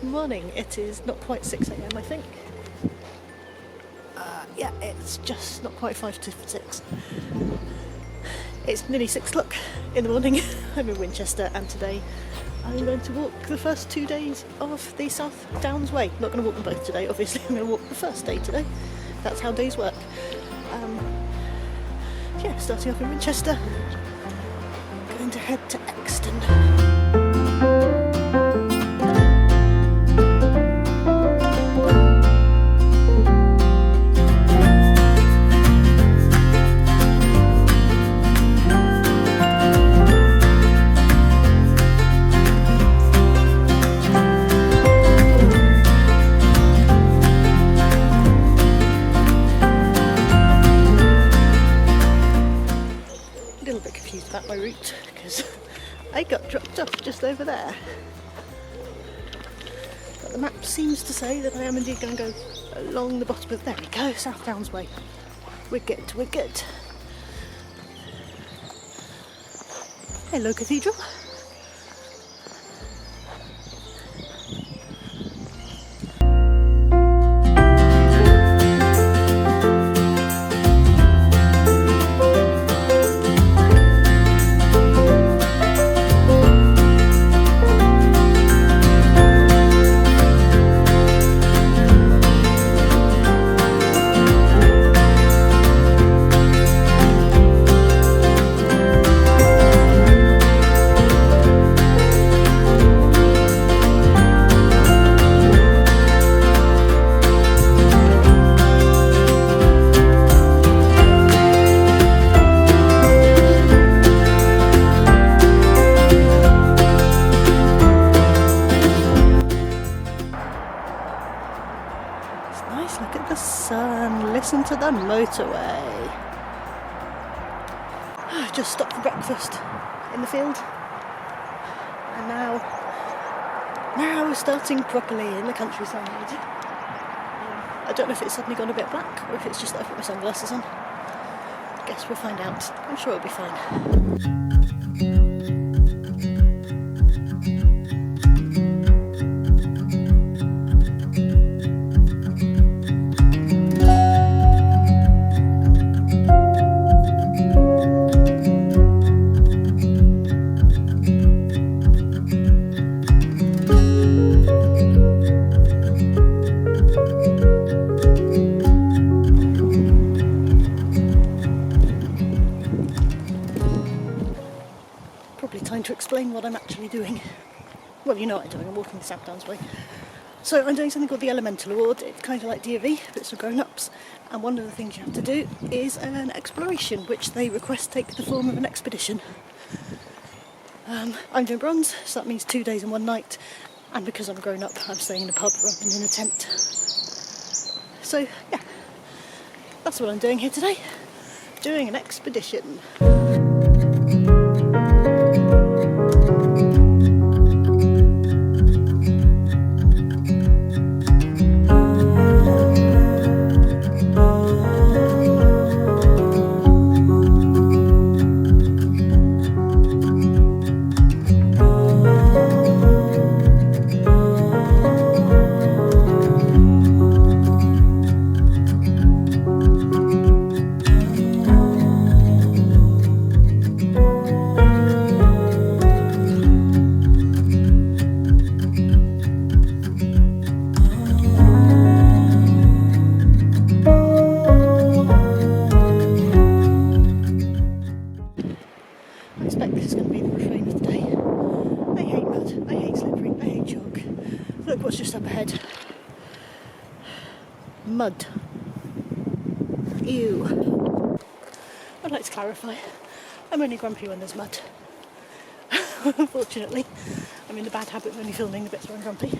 morning. It is not quite 6 AM I think. Yeah, it's just not quite 5 to 6. It's nearly 6 o'clock in the morning. I'm in Winchester and today I'm going to walk the first 2 days of the South Downs Way. Not going to walk them both today, obviously. I'm going to walk the first day today. That's how days work. Yeah, starting off in Winchester, going to head to Exton. My route because I got dropped off just over there, but the map seems to say that I am indeed going to go along the bottom of, there we go, South Downs Way. We're good, we're good. Hello Cathedral. Nice, look at the sun, listen to the motorway. I've just stopped for breakfast in the field and now we're starting properly in the countryside. I don't know if it's suddenly gone a bit black or if it's just that I've put my sunglasses on. Guess we'll find out. I'm sure it'll be fine. Time to explain what I'm actually doing. Well, you know what I'm doing, I'm walking the South Downs Way. So I'm doing something called the Elemental Award. It's kind of like DOV, but it's for grown-ups. And one of the things you have to do is an exploration, which they request take the form of an expedition. I'm doing bronze, so that means 2 days and 1 night. And because I'm grown up, I'm staying in a pub rather than in a tent. So, yeah, that's what I'm doing here today. Doing an expedition. I expect this is going to be the refrain of the day. I hate mud, I hate slippery, I hate chalk. Look what's just up ahead. Mud. Ew. I'd like to clarify, I'm only grumpy when there's mud. Unfortunately, I'm in the bad habit of only filming the bits where I'm grumpy.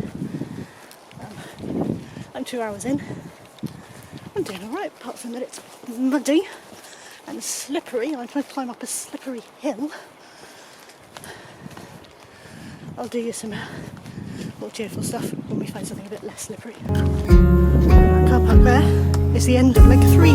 I'm 2 hours in. I'm doing alright, apart from that it's muddy and slippery. I'm trying to climb up a slippery hill. I'll do you some more cheerful stuff when we find something a bit less slippery. Car park there is the end of leg 3.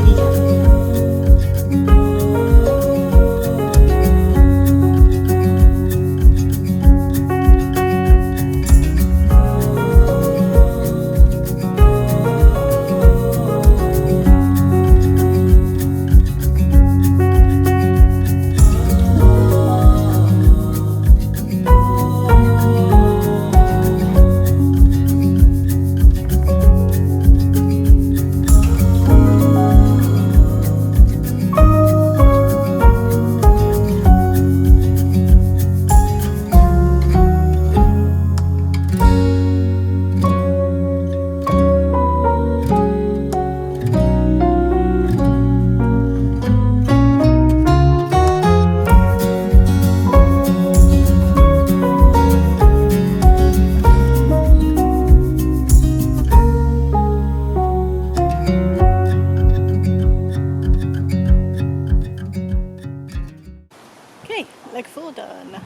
Leg 4 done.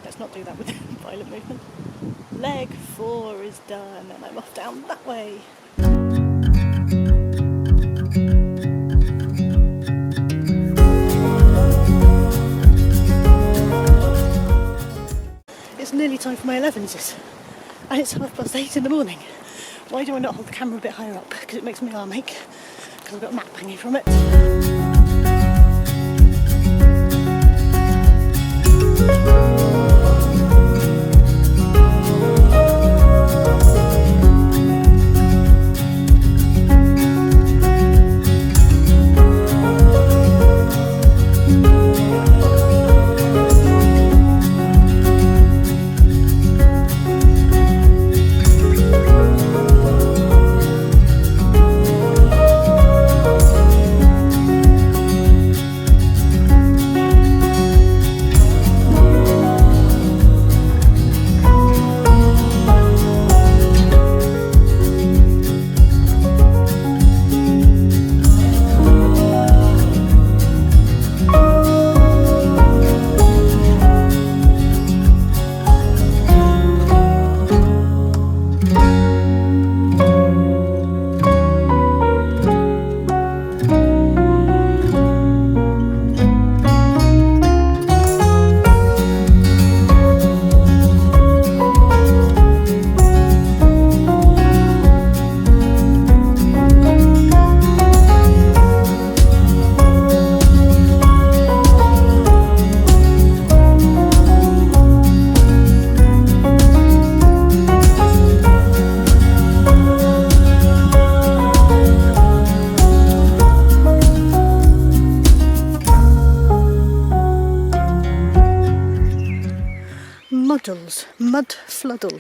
Let's not do that with violent movement. Leg 4 is done and I'm off down that way. It's nearly time for my 11s and it's 8:30 in the morning. Why do I not hold the camera a bit higher up? Because it makes my arm ache, because I've got a map hanging from it.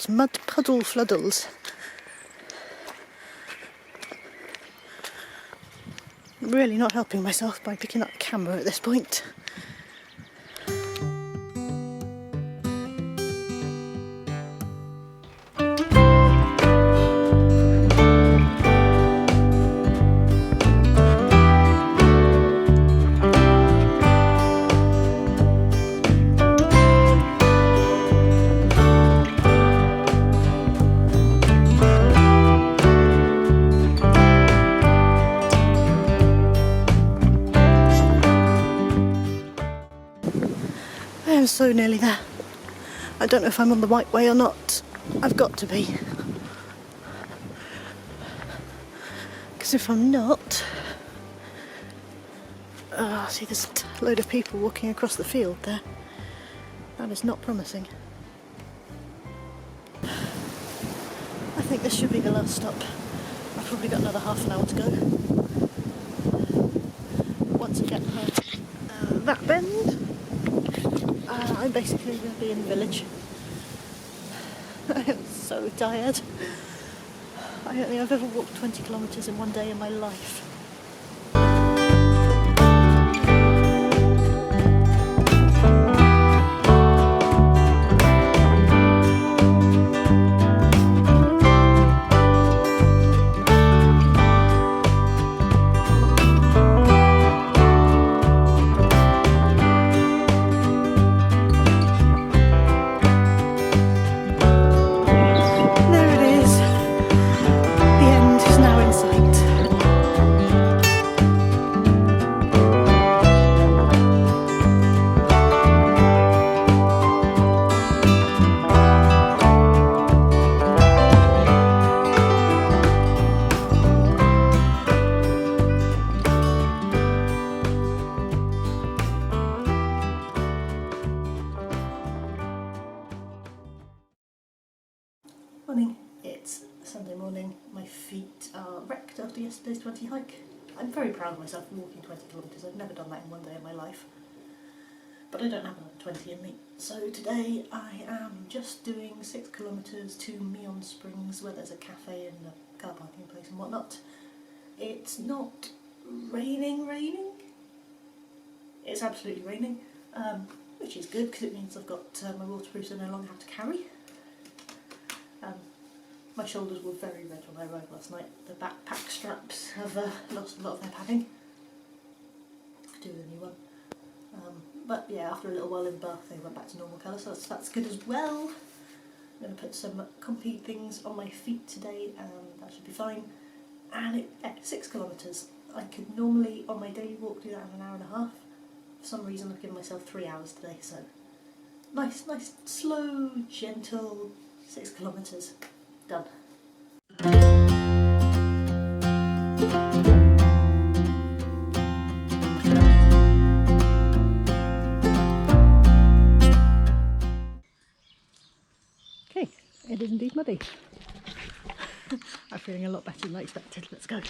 Mud puddle floodles. I'm really not helping myself by picking up the camera at this point. I'm so nearly there. I don't know if I'm on the right way or not. I've got to be. Because if I'm not... see, there's a load of people walking across the field there. That is not promising. I think this should be the last stop. I've probably got another half an hour to go. Once I get that bend, I'm basically going to be in the village. I am so tired. I don't think I've ever walked 20 kilometres in one day in my life. Morning, it's Sunday morning. My feet are wrecked after yesterday's 20 hike. I'm very proud of myself for walking 20 kilometres. I've never done that in one day in my life. But I don't have another 20 in me. So today I am just doing 6 kilometres to Meonstoke, where there's a cafe and a car parking place and whatnot. It's not raining. It's absolutely raining, which is good because it means I've got my waterproofs I no longer have to carry. My shoulders were very red when I arrived last night. The backpack straps have lost a lot of their padding. Could do with a new one. But yeah, after a little while in Bath they went back to normal colour, so that's good as well. I'm going to put some comfy things on my feet today and that should be fine. And 6 kilometres. I could normally on my daily walk do that in an hour and a half. For some reason I've given myself 3 hours today, so nice, slow, gentle 6 kilometres. Done. Okay, it is indeed muddy. I'm feeling a lot better than I expected. Let's go.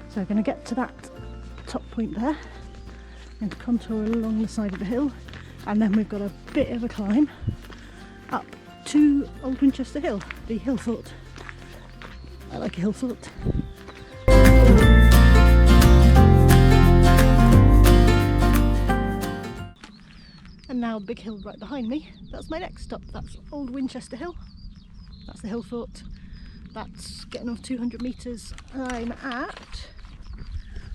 So we're going to get to that top point there and contour along the side of the hill, and then we've got a bit of a climb up to Old Winchester Hill, the hill fort. I like a hill fort. And now a big hill right behind me. That's my next stop. That's Old Winchester Hill. That's the hill fort. That's getting off 200 metres. I'm at...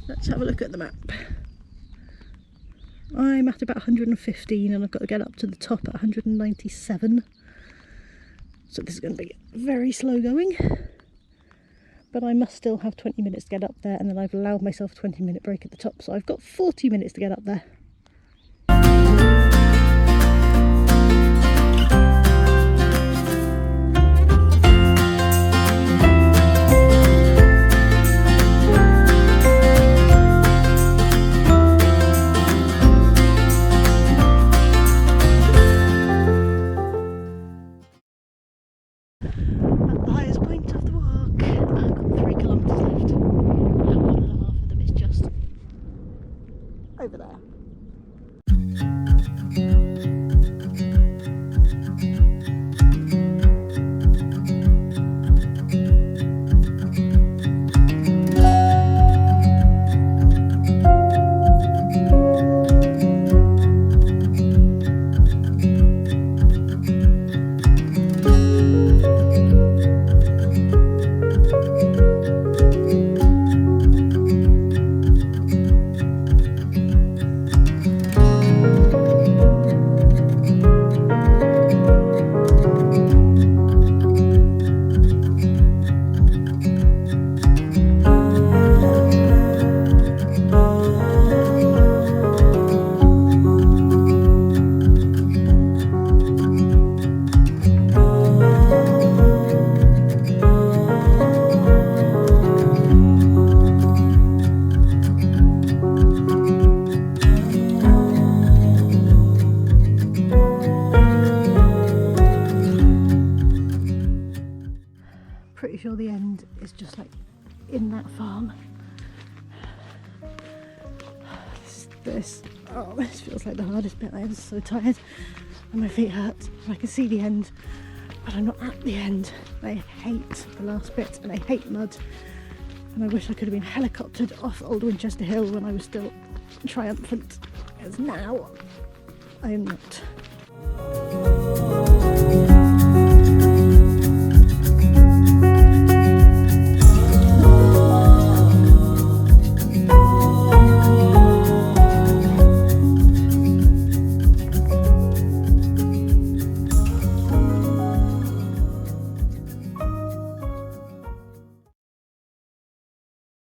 Let's have a look at the map. I'm at about 115 and I've got to get up to the top at 197. So this is going to be very slow going. But I must still have 20 minutes to get up there, and then I've allowed myself a 20-minute break at the top. So I've got 40 minutes to get up there. Over there. Pretty sure the end is just like in that farm. This feels like the hardest bit. I am so tired and my feet hurt. I can see the end, but I'm not at the end. I hate the last bit and I hate mud, and I wish I could have been helicoptered off Old Winchester Hill when I was still triumphant, as now I am not.